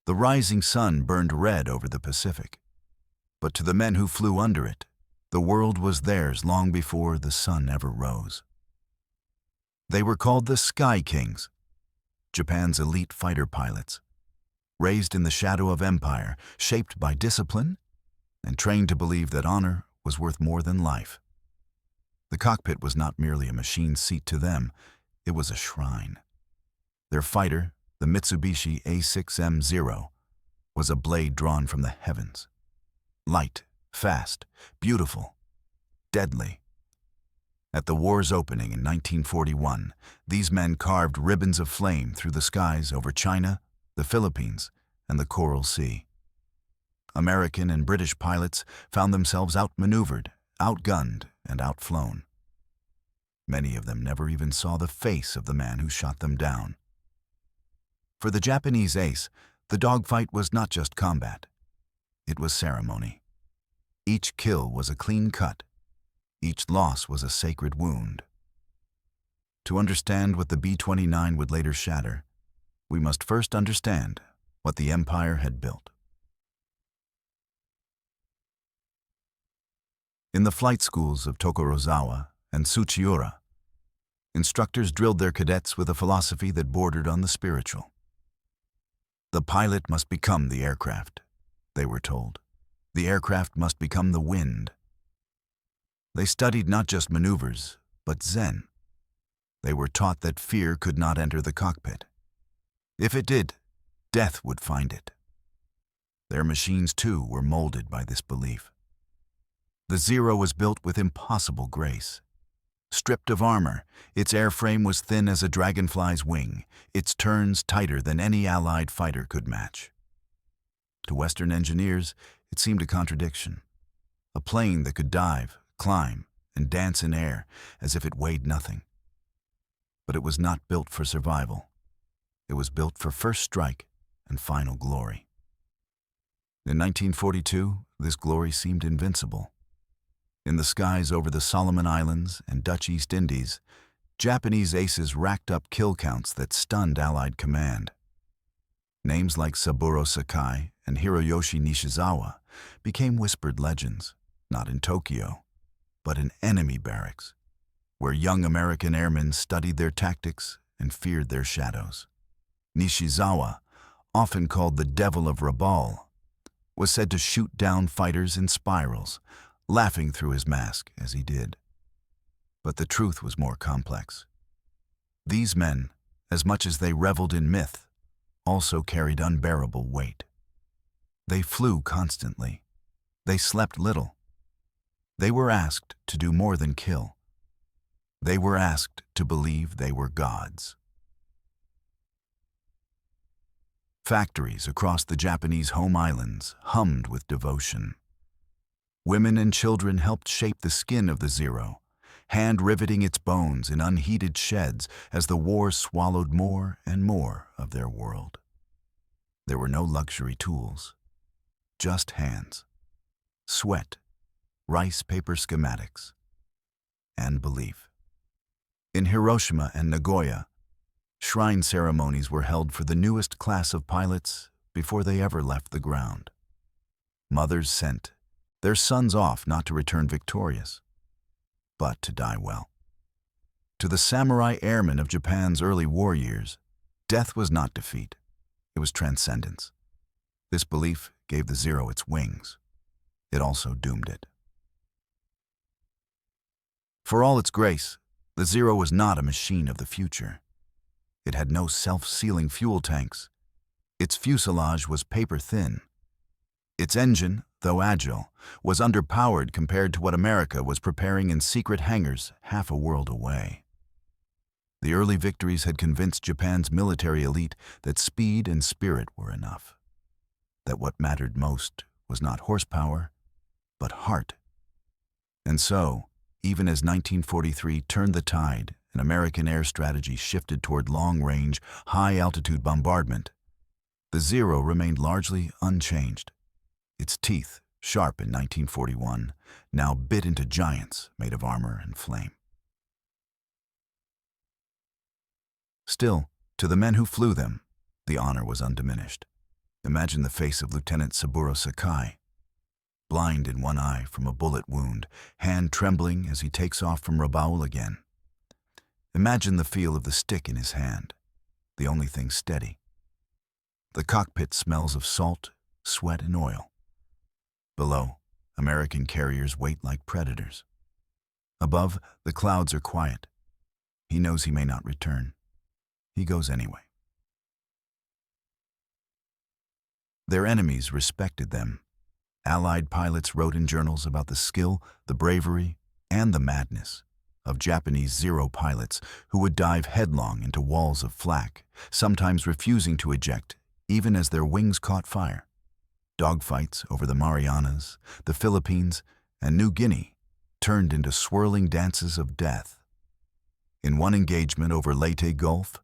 The rising sun burned red over the Pacific. But to the men who flew under it, the world was theirs long before the sun ever rose. They were called the Sky Kings, Japan's elite fighter pilots, raised in the shadow of empire, shaped by discipline, and trained to believe that honor was worth more than life. The cockpit was not merely a machine seat to them, it was a shrine. Their fighter, the Mitsubishi A6M0, was a blade drawn from the heavens. Light, fast, beautiful, deadly. At the war's opening in 1941, these men carved ribbons of flame through the skies over China, the Philippines, and the Coral Sea. American and British pilots found themselves outmaneuvered, outgunned, and outflown. Many of them never even saw the face of the man who shot them down. For the Japanese ace, the dogfight was not just combat. It was ceremony. Each kill was a clean cut. Each loss was a sacred wound. To understand what the B-29 would later shatter, we must first understand what the empire had built. In the flight schools of Tokorozawa and Tsuchiura, instructors drilled their cadets with a philosophy that bordered on the spiritual. The pilot must become the aircraft, they were told. The aircraft must become the wind. They studied not just maneuvers, but Zen. They were taught that fear could not enter the cockpit. If it did, death would find it. Their machines, too, were molded by this belief. The Zero was built with impossible grace. Stripped of armor, its airframe was thin as a dragonfly's wing, its turns tighter than any Allied fighter could match. To Western engineers, it seemed a contradiction. A plane that could dive, climb, and dance in air as if it weighed nothing. But it was not built for survival. It was built for first strike and final glory. In 1942, this glory seemed invincible. In the skies over the Solomon Islands and Dutch East Indies, Japanese aces racked up kill counts that stunned Allied command. Names like Saburo Sakai and Hiroyoshi Nishizawa became whispered legends, not in Tokyo, but in enemy barracks, where young American airmen studied their tactics and feared their shadows. Nishizawa, often called the Devil of Rabaul, was said to shoot down fighters in spirals, laughing through his mask as he did. But the truth was more complex. These men, as much as they reveled in myth, also carried unbearable weight. They flew constantly. They slept little. They were asked to do more than kill. They were asked to believe they were gods. Factories across the Japanese home islands hummed with devotion. Women and children helped shape the skin of the Zero, hand-riveting its bones in unheated sheds as the war swallowed more and more of their world. There were no luxury tools, just hands, sweat, rice paper schematics, and belief. In Hiroshima and Nagoya, shrine ceremonies were held for the newest class of pilots before they ever left the ground. Mothers sent their sons off not to return victorious, but to die well. To the samurai airmen of Japan's early war years, death was not defeat, it was transcendence. This belief gave the Zero its wings. It also doomed it. For all its grace, the Zero was not a machine of the future. It had no self-sealing fuel tanks. Its fuselage was paper-thin. Its engine, though agile, was underpowered compared to what America was preparing in secret hangars half a world away. The early victories had convinced Japan's military elite that speed and spirit were enough, that what mattered most was not horsepower, but heart. And so, even as 1943 turned the tide and American air strategy shifted toward long-range, high-altitude bombardment, the Zero remained largely unchanged. Its teeth, sharp in 1941, now bit into giants made of armor and flame. Still, to the men who flew them, the honor was undiminished. Imagine the face of Lieutenant Saburo Sakai, blind in one eye from a bullet wound, hand trembling as he takes off from Rabaul again. Imagine the feel of the stick in his hand, the only thing steady. The cockpit smells of salt, sweat, and oil. Below, American carriers wait like predators. Above, the clouds are quiet. He knows he may not return. He goes anyway. Their enemies respected them. Allied pilots wrote in journals about the skill, the bravery, and the madness of Japanese Zero pilots who would dive headlong into walls of flak, sometimes refusing to eject, even as their wings caught fire. Dogfights over the Marianas, the Philippines, and New Guinea turned into swirling dances of death. In one engagement over Leyte Gulf,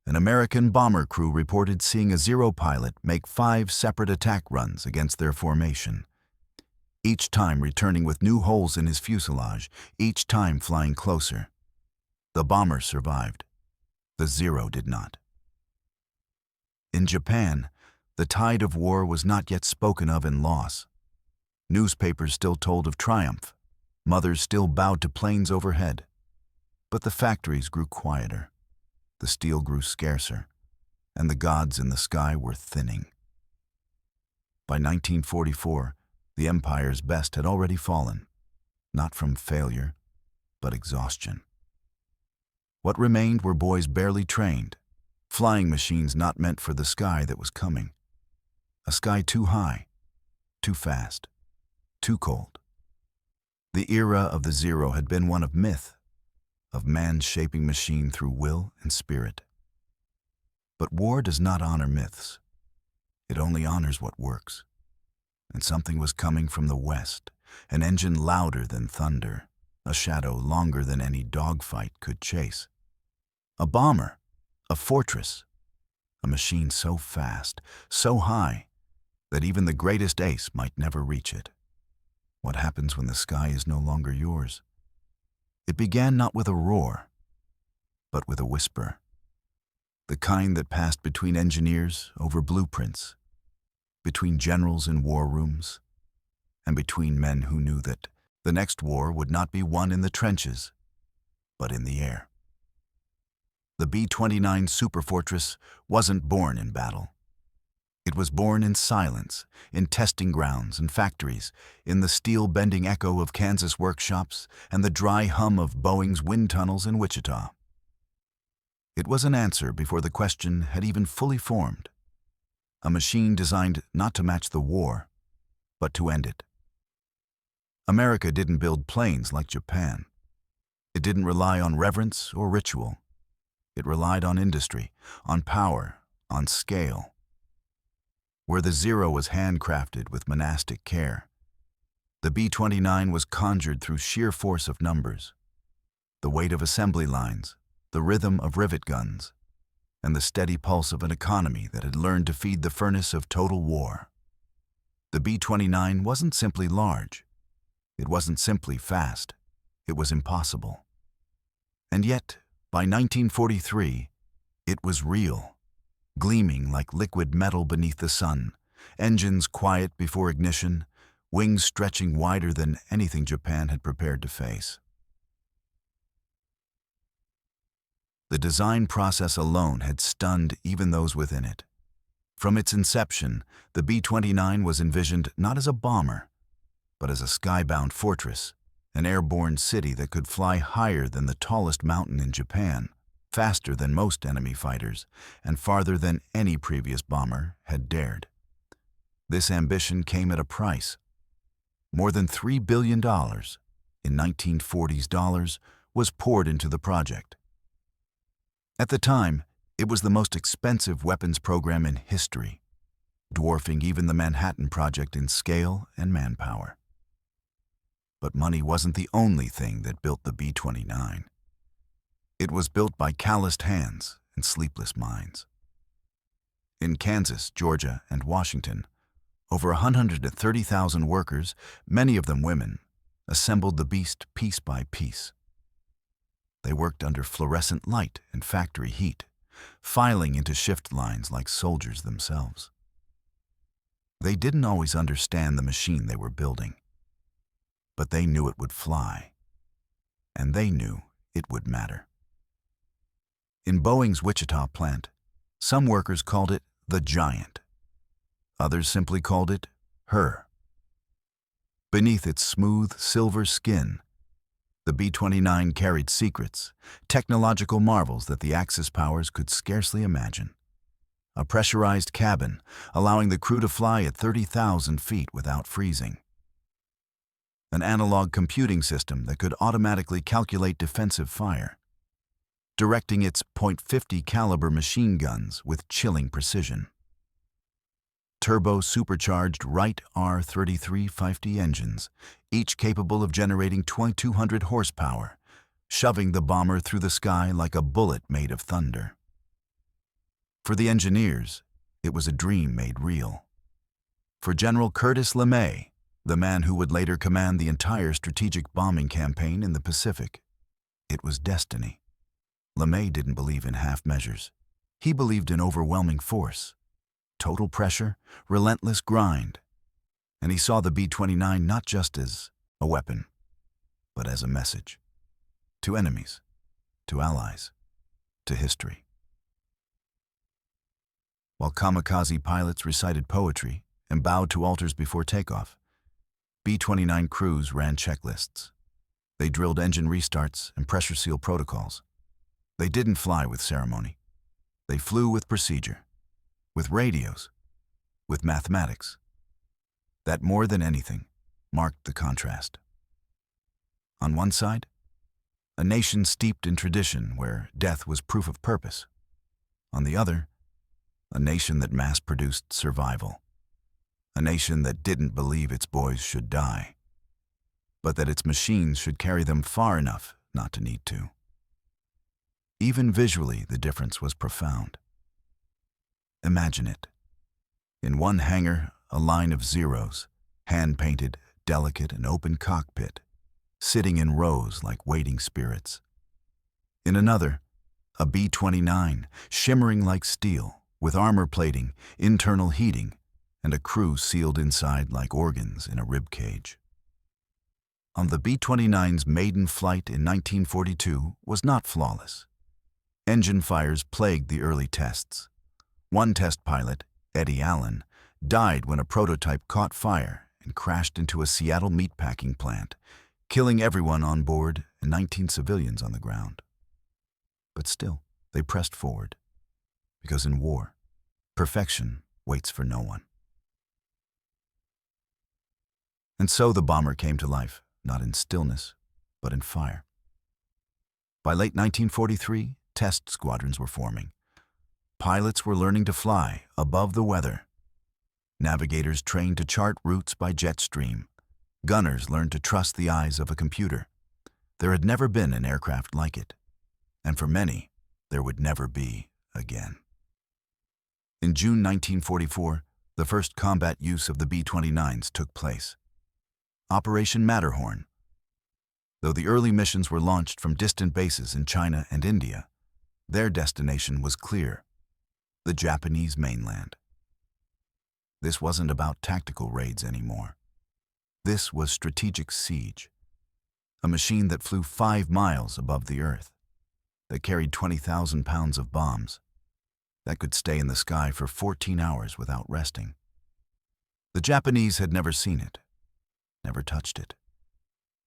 an American bomber crew reported seeing a Zero pilot make 5 separate attack runs against their formation, each time returning with new holes in his fuselage, each time flying closer. The bomber survived. The Zero did not. In Japan, the tide of war was not yet spoken of in loss. Newspapers still told of triumph. Mothers still bowed to planes overhead. But the factories grew quieter. The steel grew scarcer, and the gods in the sky were thinning. By 1944, the empire's best had already fallen, not from failure, but exhaustion. What remained were boys barely trained, flying machines not meant for the sky that was coming. A sky too high, too fast, too cold. The era of the Zero had been one of myth, of man shaping machine through will and spirit. But war does not honor myths. It only honors what works. And something was coming from the west, an engine louder than thunder, a shadow longer than any dogfight could chase. A bomber, a fortress, a machine so fast, so high, that even the greatest ace might never reach it. What happens when the sky is no longer yours? It began not with a roar, but with a whisper. The kind that passed between engineers over blueprints, between generals in war rooms, and between men who knew that the next war would not be won in the trenches, but in the air. The B-29 Superfortress wasn't born in battle. It was born in silence, in testing grounds and factories, in the steel-bending echo of Kansas workshops and the dry hum of Boeing's wind tunnels in Wichita. It was an answer before the question had even fully formed. A machine designed not to match the war, but to end it. America didn't build planes like Japan. It didn't rely on reverence or ritual. It relied on industry, on power, on scale. Where the Zero was handcrafted with monastic care, the B-29 was conjured through sheer force of numbers, the weight of assembly lines, the rhythm of rivet guns, and the steady pulse of an economy that had learned to feed the furnace of total war. The B-29 wasn't simply large. It wasn't simply fast. It was impossible. And yet, by 1943, it was real. Gleaming like liquid metal beneath the sun, engines quiet before ignition, wings stretching wider than anything Japan had prepared to face. The design process alone had stunned even those within it. From its inception, the B-29 was envisioned not as a bomber, but as a skybound fortress, an airborne city that could fly higher than the tallest mountain in Japan, faster than most enemy fighters, and farther than any previous bomber had dared. This ambition came at a price. More than $3 billion, in 1940s dollars, was poured into the project. At the time, it was the most expensive weapons program in history, dwarfing even the Manhattan Project in scale and manpower. But money wasn't the only thing that built the B-29. It was built by calloused hands and sleepless minds. In Kansas, Georgia, and Washington, over 130,000 workers, many of them women, assembled the beast piece by piece. They worked under fluorescent light and factory heat, filing into shift lines like soldiers themselves. They didn't always understand the machine they were building, but they knew it would fly, and they knew it would matter. In Boeing's Wichita plant, some workers called it the Giant. Others simply called it her. Beneath its smooth silver skin, the B-29 carried secrets, technological marvels that the Axis powers could scarcely imagine. A pressurized cabin, allowing the crew to fly at 30,000 feet without freezing. An analog computing system that could automatically calculate defensive fire, directing its .50 caliber machine guns with chilling precision. Turbo-supercharged Wright R3350 engines, each capable of generating 2,200 horsepower, shoving the bomber through the sky like a bullet made of thunder. For the engineers, it was a dream made real. For General Curtis LeMay, the man who would later command the entire strategic bombing campaign in the Pacific, it was destiny. LeMay didn't believe in half measures. He believed in overwhelming force, total pressure, relentless grind. And he saw the B-29 not just as a weapon, but as a message. To enemies, to allies, to history. While kamikaze pilots recited poetry and bowed to altars before takeoff, B-29 crews ran checklists. They drilled engine restarts and pressure seal protocols. They didn't fly with ceremony. They flew with procedure, with radios, with mathematics. That, more than anything, marked the contrast. On one side, a nation steeped in tradition where death was proof of purpose. On the other, a nation that mass-produced survival. A nation that didn't believe its boys should die, but that its machines should carry them far enough not to need to. Even visually, the difference was profound. Imagine it. In one hangar, a line of Zeros, hand-painted, delicate, and open cockpit, sitting in rows like waiting spirits. In another, a B-29, shimmering like steel, with armor plating, internal heating, and a crew sealed inside like organs in a rib cage. On the B-29's maiden flight in 1942 was not flawless. Engine fires plagued the early tests. One test pilot, Eddie Allen, died when a prototype caught fire and crashed into a Seattle meatpacking plant, killing everyone on board and 19 civilians on the ground. But still, they pressed forward, because in war, perfection waits for no one. And so the bomber came to life, not in stillness, but in fire. By late 1943, test squadrons were forming. Pilots were learning to fly above the weather. Navigators trained to chart routes by jet stream. Gunners learned to trust the eyes of a computer. There had never been an aircraft like it, and for many, there would never be again. In June 1944, the first combat use of the B-29s took place. Operation Matterhorn. Though the early missions were launched from distant bases in China and India, their destination was clear: the Japanese mainland. This wasn't about tactical raids anymore. This was strategic siege. A machine that flew 5 miles above the Earth, that carried 20,000 pounds of bombs, that could stay in the sky for 14 hours without resting. The Japanese had never seen it, never touched it,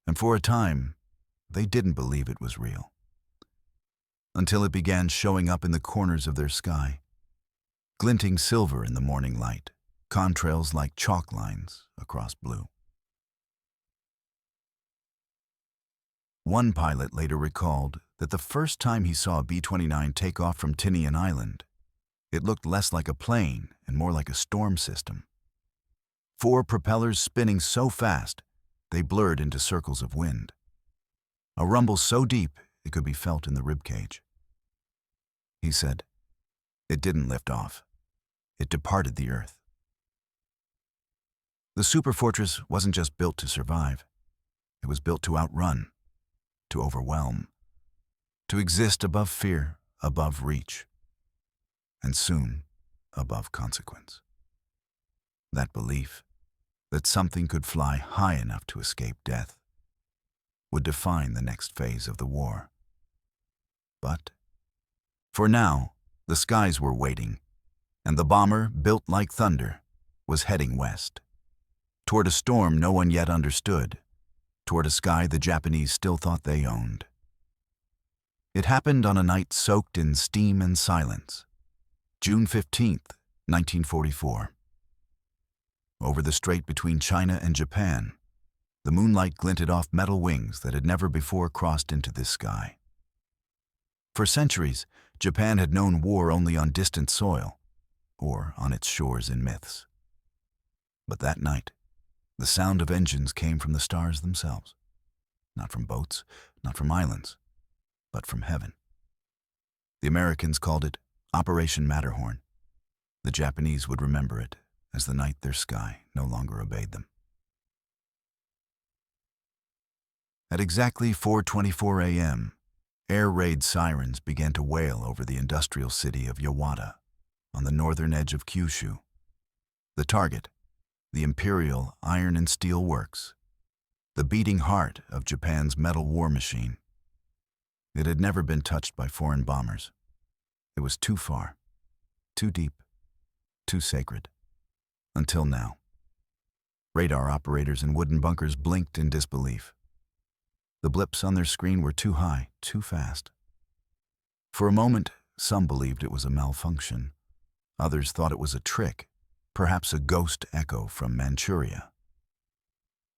and for a time, they didn't believe it was real. Until it began showing up in the corners of their sky, glinting silver in the morning light, contrails like chalk lines across blue. One pilot later recalled that the first time he saw a B-29 take off from Tinian Island, it looked less like a plane and more like a storm system. 4 propellers spinning so fast, they blurred into circles of wind. A rumble so deep, it could be felt in the ribcage. He said, "It didn't lift off. It departed the Earth." The superfortress wasn't just built to survive. It was built to outrun, to overwhelm, to exist above fear, above reach, and soon above consequence. That belief, that something could fly high enough to escape death, would define the next phase of the war. But, for now, the skies were waiting, and the bomber, built like thunder, was heading west, toward a storm no one yet understood, toward a sky the Japanese still thought they owned. It happened on a night soaked in steam and silence, June 15th, 1944. Over the strait between China and Japan, the moonlight glinted off metal wings that had never before crossed into this sky. For centuries, Japan had known war only on distant soil, or on its shores in myths. But that night, the sound of engines came from the stars themselves, not from boats, not from islands, but from heaven. The Americans called it Operation Matterhorn. The Japanese would remember it as the night their sky no longer obeyed them. At exactly 4:24 a.m., air raid sirens began to wail over the industrial city of Yawata, on the northern edge of Kyushu. The target, the Imperial Iron and Steel Works, the beating heart of Japan's metal war machine. It had never been touched by foreign bombers. It was too far, too deep, too sacred. Until now. Radar operators in wooden bunkers blinked in disbelief. The blips on their screen were too high, too fast. For a moment, some believed it was a malfunction. Others thought it was a trick, perhaps a ghost echo from Manchuria.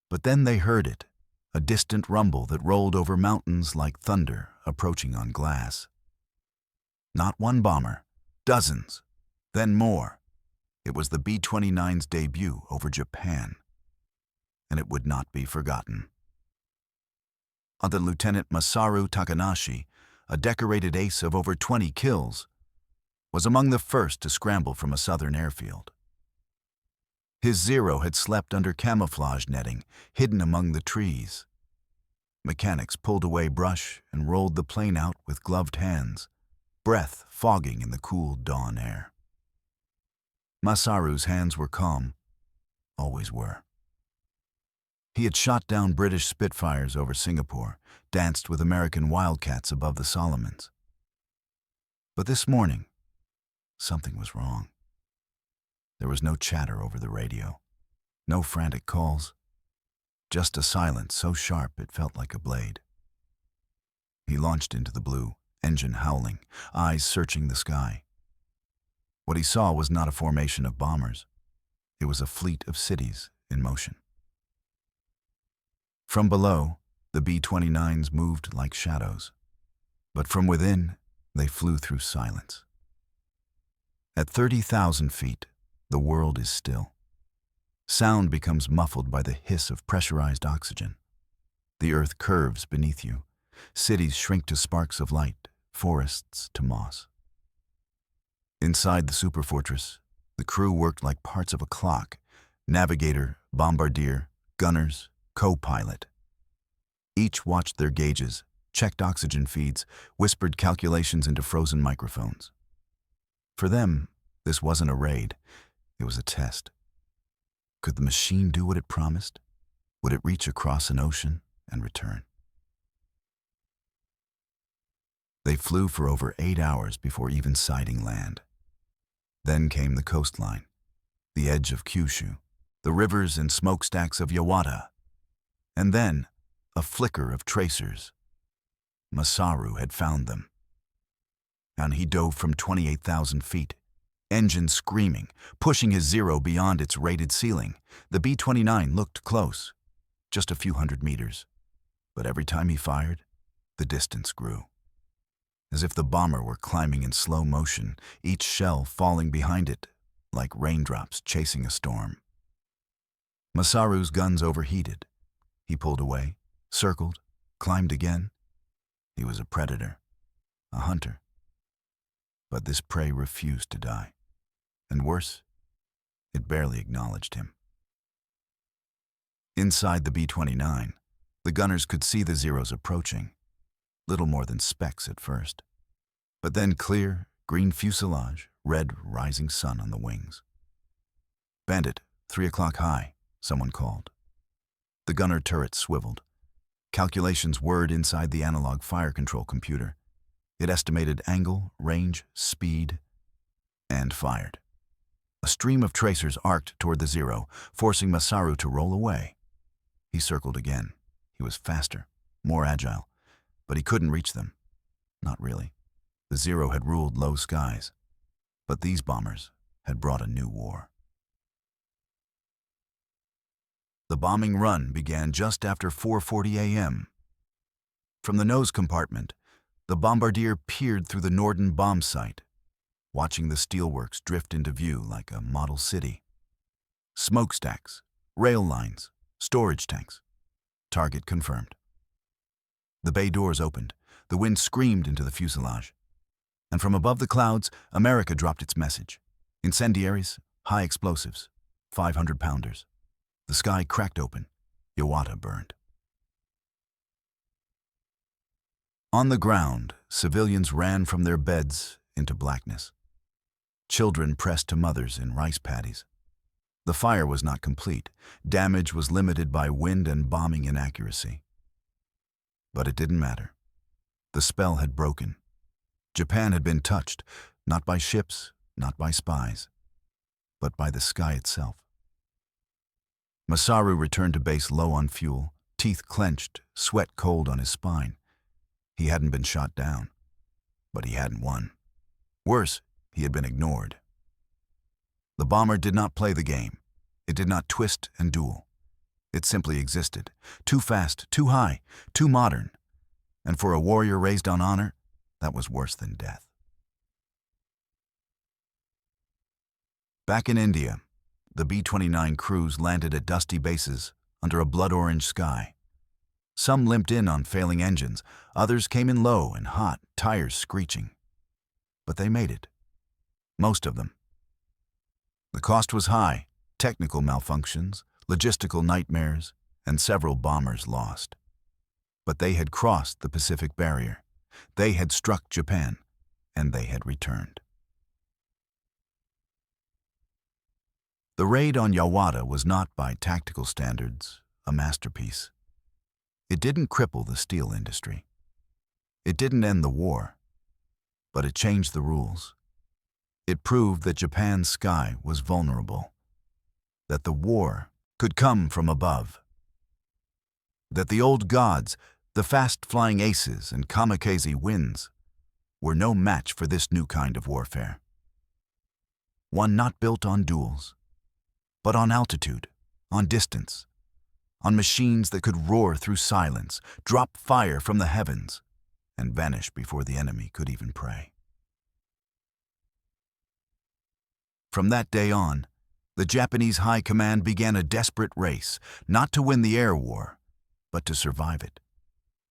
But then they heard it, a distant rumble that rolled over mountains like thunder approaching on glass. Not one bomber, dozens, then more. It was the B-29's debut over Japan, and it would not be forgotten. Under Lieutenant Masaru Takanashi, a decorated ace of over 20 kills, was among the first to scramble from a southern airfield. His Zero had slept under camouflage netting, hidden among the trees. Mechanics pulled away brush and rolled the plane out with gloved hands, breath fogging in the cool dawn air. Masaru's hands were calm, always were. He had shot down British Spitfires over Singapore, danced with American Wildcats above the Solomons. But this morning, something was wrong. There was no chatter over the radio, no frantic calls, just a silence so sharp it felt like a blade. He launched into the blue, engine howling, eyes searching the sky. What he saw was not a formation of bombers. It was a fleet of cities in motion. From below, the B-29s moved like shadows, but from within, they flew through silence. At 30,000 feet, the world is still. Sound becomes muffled by the hiss of pressurized oxygen. The earth curves beneath you. Cities shrink to sparks of light, forests to moss. Inside the superfortress, the crew worked like parts of a clock: navigator, bombardier, gunners, co-pilot. Each watched their gauges, checked oxygen feeds, whispered calculations into frozen microphones. For them, this wasn't a raid, it was a test. Could the machine do what it promised? Would it reach across an ocean and return? They flew for over 8 hours before even sighting land. Then came the coastline, the edge of Kyushu, the rivers and smokestacks of Yawata, and then a flicker of tracers. Masaru had found them. And he dove from 28,000 feet, engine screaming, pushing his Zero beyond its rated ceiling. The B-29 looked close, just a few hundred meters. But every time he fired, the distance grew. As if the bomber were climbing in slow motion, each shell falling behind it, like raindrops chasing a storm. Masaru's guns overheated. He pulled away, circled, climbed again. He was a predator, a hunter. But this prey refused to die. And worse, it barely acknowledged him. Inside the B-29, the gunners could see the Zeros approaching, little more than specks at first, but then clear, green fuselage, red rising sun on the wings. Bandit, 3 o'clock high, someone called. The gunner turret swiveled. Calculations whirred inside the analog fire control computer. It estimated angle, range, speed, and fired. A stream of tracers arced toward the zero, forcing Masaru to roll away. He circled again. He was faster, more agile, but he couldn't reach them. Not really. The zero had ruled low skies, but these bombers had brought a new war. The bombing run began just after 4:40 a.m. From the nose compartment, the bombardier peered through the Norden bomb sight, watching the steelworks drift into view like a model city. Smokestacks, rail lines, storage tanks. Target confirmed. The bay doors opened. The wind screamed into the fuselage. And from above the clouds, America dropped its message. Incendiaries, high explosives, 500-pounders. The sky cracked open. Yawata burned. On the ground, civilians ran from their beds into blackness. Children pressed to mothers in rice paddies. The fire was not complete. Damage was limited by wind and bombing inaccuracy. But it didn't matter. The spell had broken. Japan had been touched, not by ships, not by spies, but by the sky itself. Masaru returned to base low on fuel, teeth clenched, sweat cold on his spine. He hadn't been shot down, but he hadn't won. Worse, he had been ignored. The bomber did not play the game. It did not twist and duel. It simply existed, too fast, too high, too modern. And for a warrior raised on honor, that was worse than death. Back in India, the B-29 crews landed at dusty bases under a blood-orange sky. Some limped in on failing engines, others came in low and hot, tires screeching. But they made it. Most of them. The cost was high, technical malfunctions, logistical nightmares, and several bombers lost. But they had crossed the Pacific barrier. They had struck Japan, and they had returned. The raid on Yawata was not, by tactical standards, a masterpiece. It didn't cripple the steel industry. It didn't end the war, but it changed the rules. It proved that Japan's sky was vulnerable, that the war could come from above, that the old gods, the fast-flying aces and kamikaze winds, were no match for this new kind of warfare. One not built on duels, but on altitude, on distance, on machines that could roar through silence, drop fire from the heavens, and vanish before the enemy could even pray. From that day on, the Japanese High Command began a desperate race, not to win the air war, but to survive it.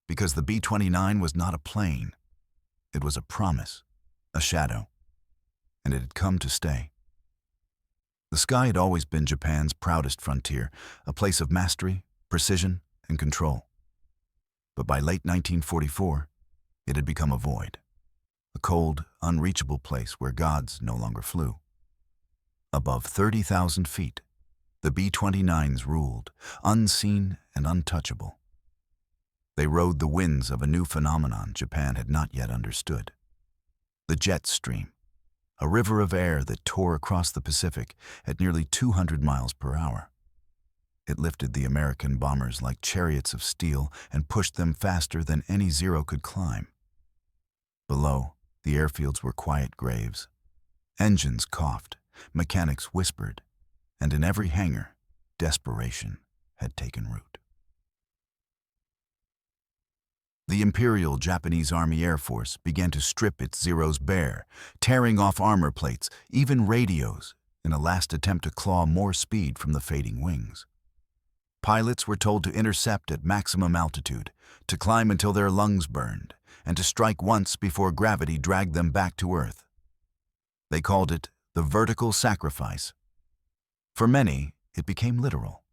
Because the B-29 was not a plane. It was a promise, a shadow, and it had come to stay. The sky had always been Japan's proudest frontier, a place of mastery, precision, and control. But by late 1944, it had become a void, a cold, unreachable place where gods no longer flew. Above 30,000 feet, the B-29s ruled, unseen and untouchable. They rode the winds of a new phenomenon Japan had not yet understood. The jet stream, a river of air that tore across the Pacific at nearly 200 miles per hour. It lifted the American bombers like chariots of steel and pushed them faster than any Zero could climb. Below, the airfields were quiet graves. Engines coughed, mechanics whispered, and in every hangar, desperation had taken root. The Imperial Japanese Army Air Force began to strip its Zeros bare, tearing off armor plates, even radios, in a last attempt to claw more speed from the fading wings. Pilots were told to intercept at maximum altitude, to climb until their lungs burned, and to strike once before gravity dragged them back to Earth. They called it the vertical sacrifice. For many, it became literal.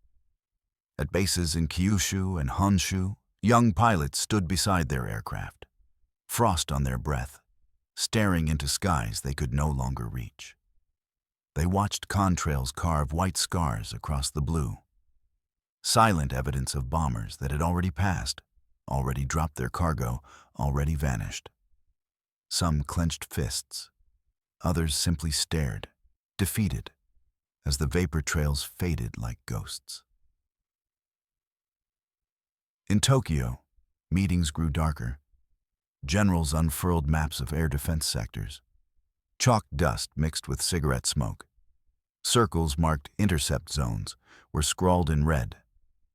At bases in Kyushu and Honshu, young pilots stood beside their aircraft, frost on their breath, staring into skies they could no longer reach. They watched contrails carve white scars across the blue. Silent evidence of bombers that had already passed, already dropped their cargo, already vanished. Some clenched fists. Others simply stared, defeated, as the vapor trails faded like ghosts. In Tokyo, meetings grew darker. Generals unfurled maps of air defense sectors. Chalk dust mixed with cigarette smoke. Circles marked intercept zones were scrawled in red,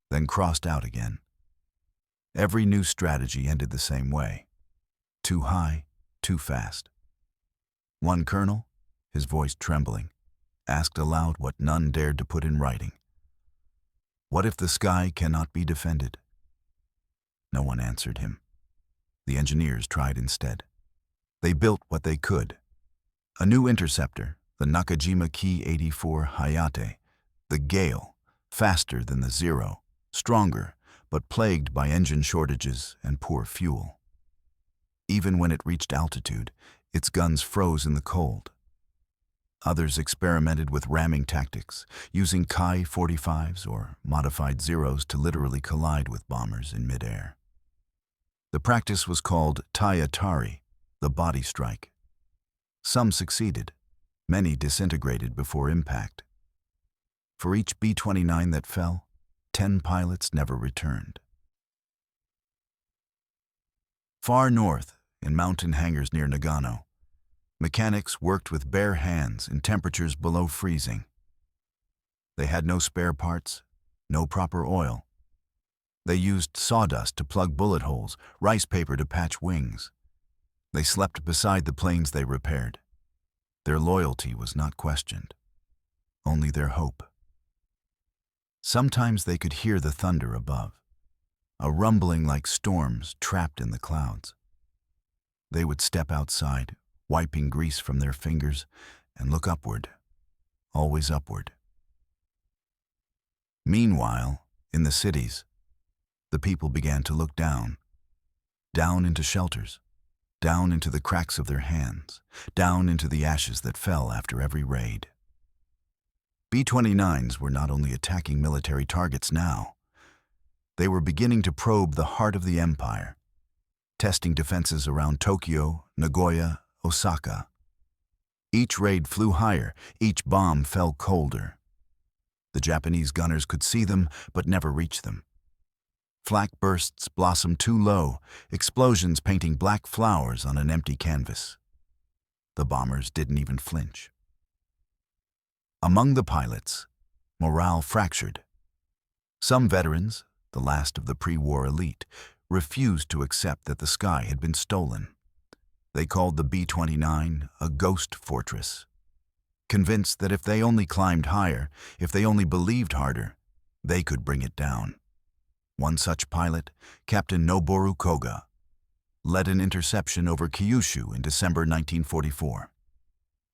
then crossed out again. Every new strategy ended the same way. Too high, too fast. One colonel, his voice trembling, asked aloud what none dared to put in writing. What if the sky cannot be defended? No one answered him. The engineers tried instead. They built what they could. A new interceptor, the Nakajima Ki-84 Hayate, the Gale, faster than the Zero, stronger, but plagued by engine shortages and poor fuel. Even when it reached altitude, its guns froze in the cold. Others experimented with ramming tactics, using Ki-45s or modified Zeros to literally collide with bombers in midair. The practice was called Tai-Atari, the body strike. Some succeeded. Many disintegrated before impact. For each B-29 that fell, 10 pilots never returned. Far north, in mountain hangars near Nagano, mechanics worked with bare hands in temperatures below freezing. They had no spare parts, no proper oil. They used sawdust to plug bullet holes, rice paper to patch wings. They slept beside the planes they repaired. Their loyalty was not questioned, only their hope. Sometimes they could hear the thunder above, a rumbling like storms trapped in the clouds. They would step outside, wiping grease from their fingers, and look upward, always upward. Meanwhile, in the cities, the people began to look down into shelters, down into the cracks of their hands, down into the ashes that fell after every raid. B-29s were not only attacking military targets now, they were beginning to probe the heart of the empire, testing defenses around Tokyo, Nagoya, Osaka. Each raid flew higher, each bomb fell colder. The Japanese gunners could see them, but never reach them. Flak bursts blossomed too low, explosions painting black flowers on an empty canvas. The bombers didn't even flinch. Among the pilots, morale fractured. Some veterans, the last of the pre-war elite, refused to accept that the sky had been stolen. They called the B-29 a ghost fortress, convinced that if they only climbed higher, if they only believed harder, they could bring it down. One such pilot, Captain Noboru Koga, led an interception over Kyushu in December 1944.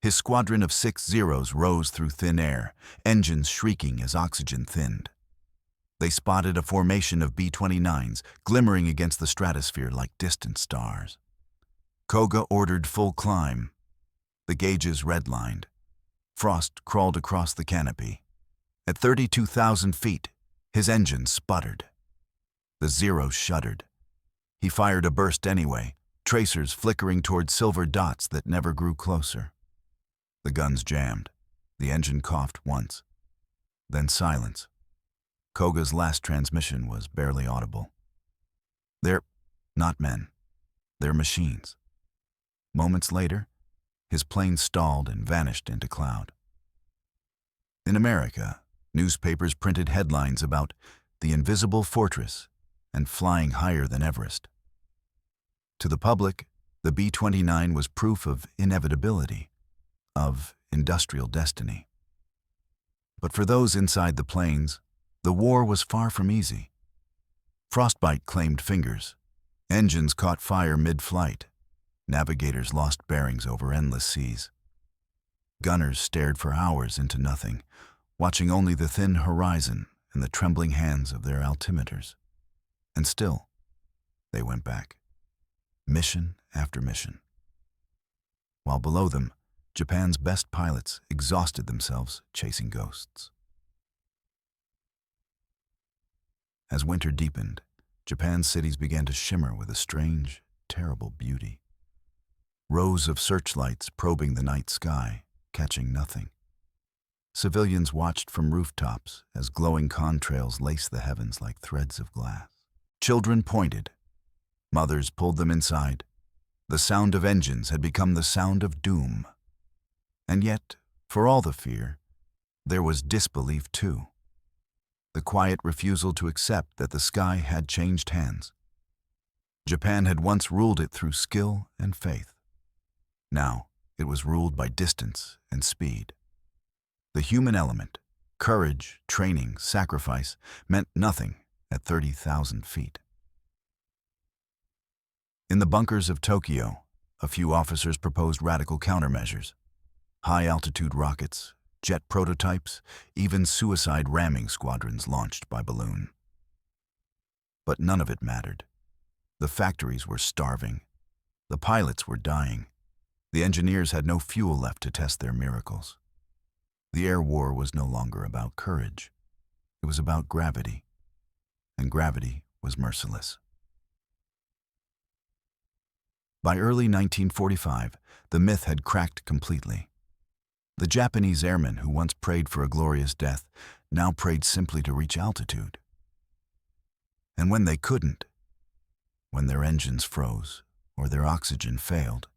His squadron of 6 Zeros rose through thin air, engines shrieking as oxygen thinned. They spotted a formation of B-29s glimmering against the stratosphere like distant stars. Koga ordered full climb. The gauges redlined. Frost crawled across the canopy. At 32,000 feet, his engine sputtered. The Zero shuddered. He fired a burst anyway, tracers flickering toward silver dots that never grew closer. The guns jammed. The engine coughed once. Then silence. Koga's last transmission was barely audible. They're not men. They're machines. Moments later, his plane stalled and vanished into cloud. In America, newspapers printed headlines about the invisible fortress and flying higher than Everest. To the public, the B-29 was proof of inevitability, of industrial destiny. But for those inside the planes, the war was far from easy. Frostbite claimed fingers. Engines caught fire mid-flight. Navigators lost bearings over endless seas. Gunners stared for hours into nothing, watching only the thin horizon and the trembling hands of their altimeters. And still, they went back, mission after mission. While below them, Japan's best pilots exhausted themselves chasing ghosts. As winter deepened, Japan's cities began to shimmer with a strange, terrible beauty. Rows of searchlights probing the night sky, catching nothing. Civilians watched from rooftops as glowing contrails laced the heavens like threads of glass. Children pointed. Mothers pulled them inside. The sound of engines had become the sound of doom. And yet, for all the fear, there was disbelief too. The quiet refusal to accept that the sky had changed hands. Japan had once ruled it through skill and faith. Now, it was ruled by distance and speed. The human element, courage, training, sacrifice, meant nothing at 30,000 feet. In the bunkers of Tokyo, a few officers proposed radical countermeasures. High-altitude rockets, jet prototypes, even suicide ramming squadrons launched by balloon. But none of it mattered. The factories were starving. The pilots were dying. The engineers had no fuel left to test their miracles. The air war was no longer about courage. It was about gravity. And gravity was merciless. By early 1945, the myth had cracked completely. The Japanese airmen who once prayed for a glorious death now prayed simply to reach altitude. And when they couldn't, when their engines froze or their oxygen failed,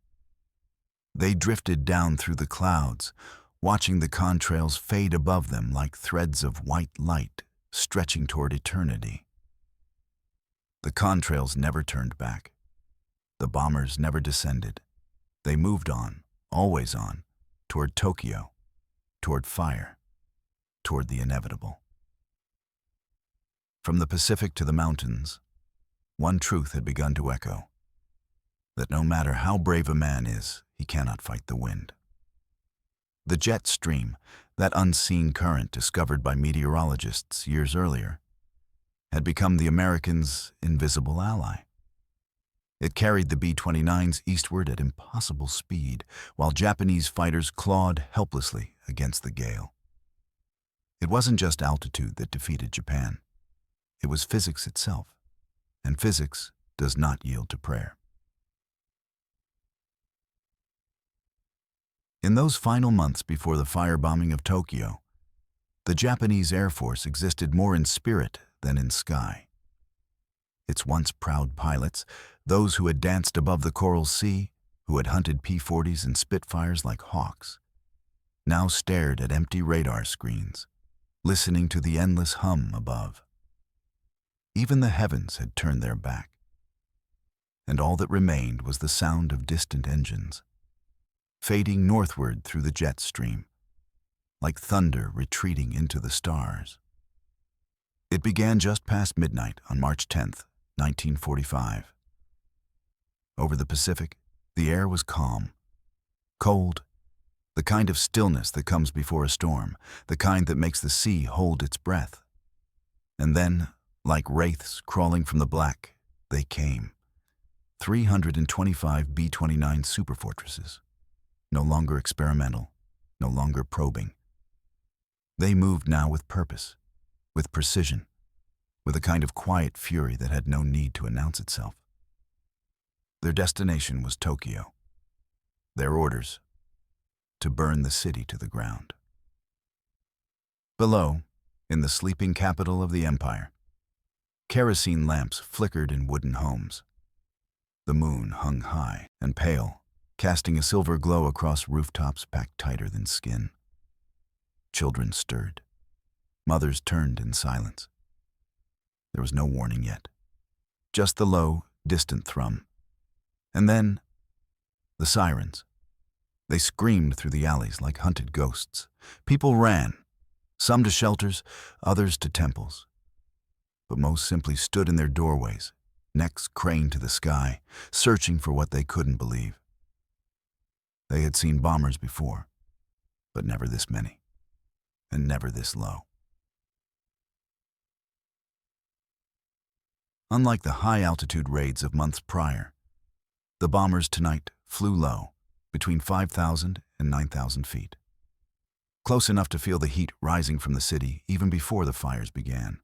they drifted down through the clouds, watching the contrails fade above them like threads of white light stretching toward eternity. The contrails never turned back. The bombers never descended. They moved on, always on, toward Tokyo, toward fire, toward the inevitable. From the Pacific to the mountains, one truth had begun to echo, that no matter how brave a man is, he cannot fight the wind. The jet stream, that unseen current discovered by meteorologists years earlier, had become the Americans' invisible ally. It carried the B-29s eastward at impossible speed, while Japanese fighters clawed helplessly against the gale. It wasn't just altitude that defeated Japan. It was physics itself, and physics does not yield to prayer. In those final months before the firebombing of Tokyo, the Japanese Air Force existed more in spirit than in sky. Its once proud pilots, those who had danced above the Coral Sea, who had hunted P-40s and Spitfires like hawks, now stared at empty radar screens, listening to the endless hum above. Even the heavens had turned their back, and all that remained was the sound of distant engines, fading northward through the jet stream, like thunder retreating into the stars. It began just past midnight on March 10th, 1945. Over the Pacific, the air was calm, cold, the kind of stillness that comes before a storm, the kind that makes the sea hold its breath. And then, like wraiths crawling from the black, they came. 325 B-29 superfortresses, no longer experimental, no longer probing. They moved now with purpose, with precision, with a kind of quiet fury that had no need to announce itself. Their destination was Tokyo. Their orders, to burn the city to the ground. Below, in the sleeping capital of the empire, kerosene lamps flickered in wooden homes. The moon hung high and pale, casting a silver glow across rooftops packed tighter than skin. Children stirred. Mothers turned in silence. There was no warning yet. Just the low, distant thrum. And then, the sirens. They screamed through the alleys like hunted ghosts. People ran, some to shelters, others to temples. But most simply stood in their doorways, necks craned to the sky, searching for what they couldn't believe. They had seen bombers before, but never this many, and never this low. Unlike the high-altitude raids of months prior, the bombers tonight flew low, between 5,000 and 9,000 feet. Close enough to feel the heat rising from the city even before the fires began.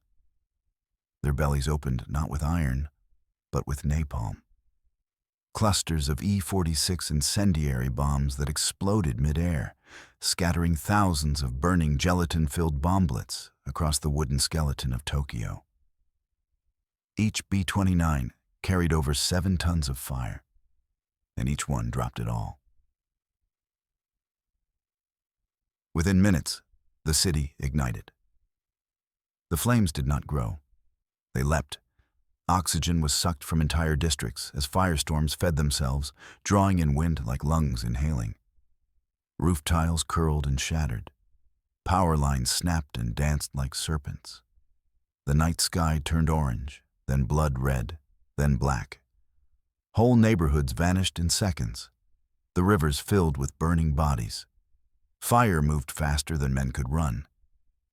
Their bellies opened not with iron, but with napalm. Clusters of E-46 incendiary bombs that exploded mid-air, scattering thousands of burning gelatin-filled bomblets across the wooden skeleton of Tokyo. Each B-29 carried over 7 tons of fire, and each one dropped it all. Within minutes, the city ignited. The flames did not grow. They leapt. Oxygen was sucked from entire districts as firestorms fed themselves, drawing in wind like lungs inhaling. Roof tiles curled and shattered. Power lines snapped and danced like serpents. The night sky turned orange, then blood red, then black. Whole neighborhoods vanished in seconds. The rivers filled with burning bodies. Fire moved faster than men could run.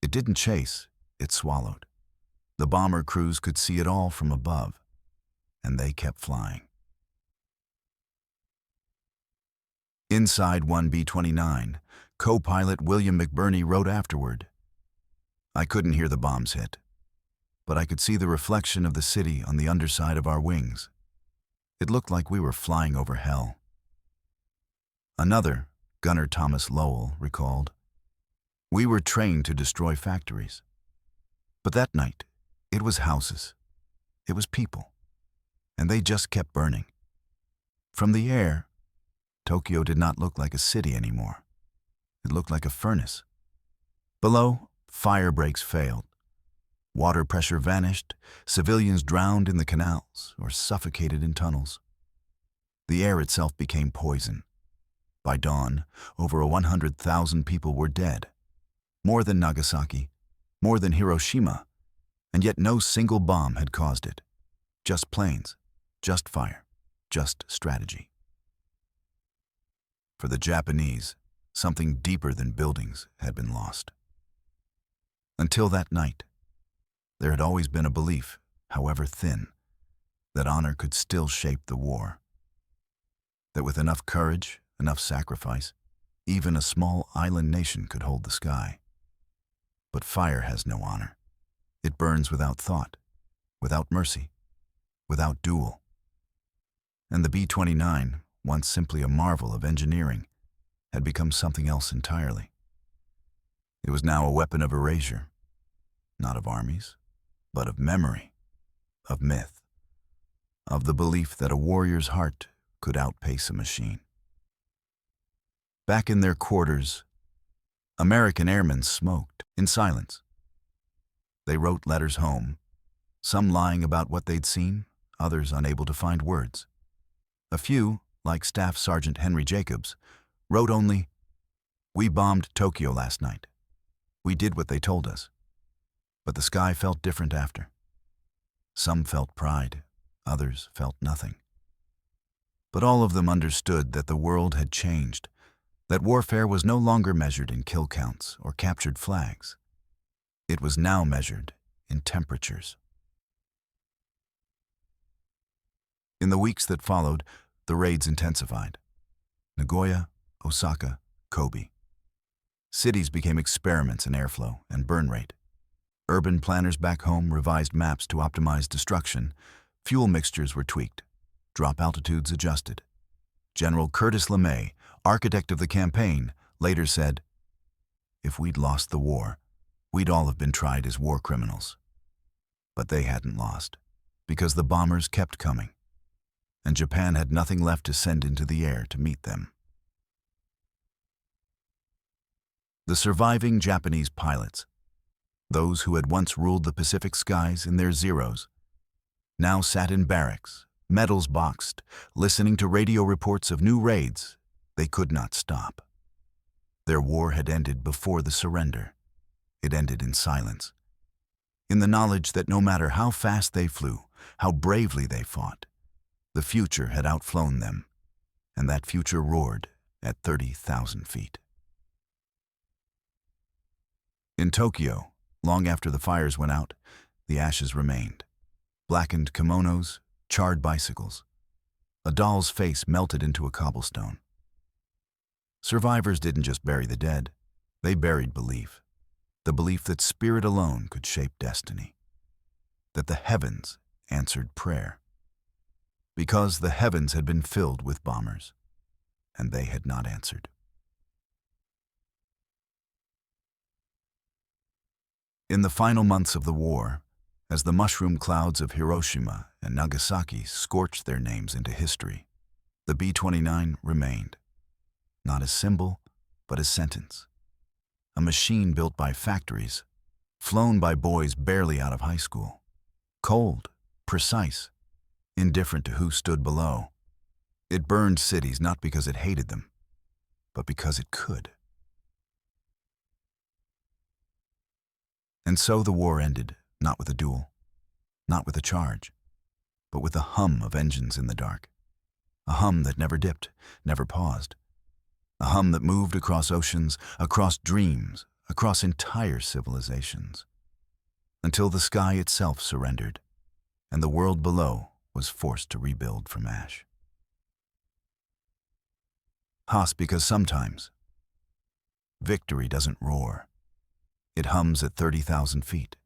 It didn't chase, it swallowed. The bomber crews could see it all from above, and they kept flying. Inside one B-29, co-pilot William McBurney wrote afterward, "I couldn't hear the bombs hit, but I could see the reflection of the city on the underside of our wings. It looked like we were flying over hell." Another, Gunner Thomas Lowell, recalled, "We were trained to destroy factories. But that night, it was houses. It was people. And they just kept burning. From the air, Tokyo did not look like a city anymore. It looked like a furnace. Below, fire breaks failed. Water pressure vanished, civilians drowned in the canals or suffocated in tunnels. The air itself became poison. By dawn, over 100,000 people were dead. More than Nagasaki, more than Hiroshima, and yet no single bomb had caused it. Just planes, just fire, just strategy. For the Japanese, something deeper than buildings had been lost. Until that night, there had always been a belief, however thin, that honor could still shape the war. That with enough courage, enough sacrifice, even a small island nation could hold the sky. But fire has no honor. It burns without thought, without mercy, without duel. And the B-29, once simply a marvel of engineering, had become something else entirely. It was now a weapon of erasure, not of armies, but of memory, of myth, of the belief that a warrior's heart could outpace a machine. Back in their quarters, American airmen smoked in silence. They wrote letters home, some lying about what they'd seen, others unable to find words. A few, like Staff Sergeant Henry Jacobs, wrote only, "We bombed Tokyo last night. We did what they told us." But the sky felt different after. Some felt pride, others felt nothing. But all of them understood that the world had changed, that warfare was no longer measured in kill counts or captured flags. It was now measured in temperatures. In the weeks that followed, the raids intensified. Nagoya, Osaka, Kobe. Cities became experiments in airflow and burn rate. Urban planners back home revised maps to optimize destruction. Fuel mixtures were tweaked. Drop altitudes adjusted. General Curtis LeMay, architect of the campaign, later said, "If we'd lost the war, we'd all have been tried as war criminals." But they hadn't lost, because the bombers kept coming, and Japan had nothing left to send into the air to meet them. The surviving Japanese pilots, those who had once ruled the Pacific skies in their Zeros, now sat in barracks, medals boxed, listening to radio reports of new raids. They could not stop. Their war had ended before the surrender. It ended in silence, in the knowledge that no matter how fast they flew, how bravely they fought, the future had outflown them, and that future roared at 30,000 feet. In Tokyo, long after the fires went out, the ashes remained. Blackened kimonos, charred bicycles. A doll's face melted into a cobblestone. Survivors didn't just bury the dead, they buried belief. The belief that spirit alone could shape destiny. That the heavens answered prayer. Because the heavens had been filled with bombers, and they had not answered. In the final months of the war, as the mushroom clouds of Hiroshima and Nagasaki scorched their names into history, the B-29 remained, not as symbol, but as sentence. A machine built by factories, flown by boys barely out of high school. Cold, precise, indifferent to who stood below. It burned cities not because it hated them, but because it could. And so the war ended, not with a duel, not with a charge, but with a hum of engines in the dark. A hum that never dipped, never paused. A hum that moved across oceans, across dreams, across entire civilizations, until the sky itself surrendered, and the world below was forced to rebuild from ash. Haas, because sometimes victory doesn't roar. It hums at 30,000 feet.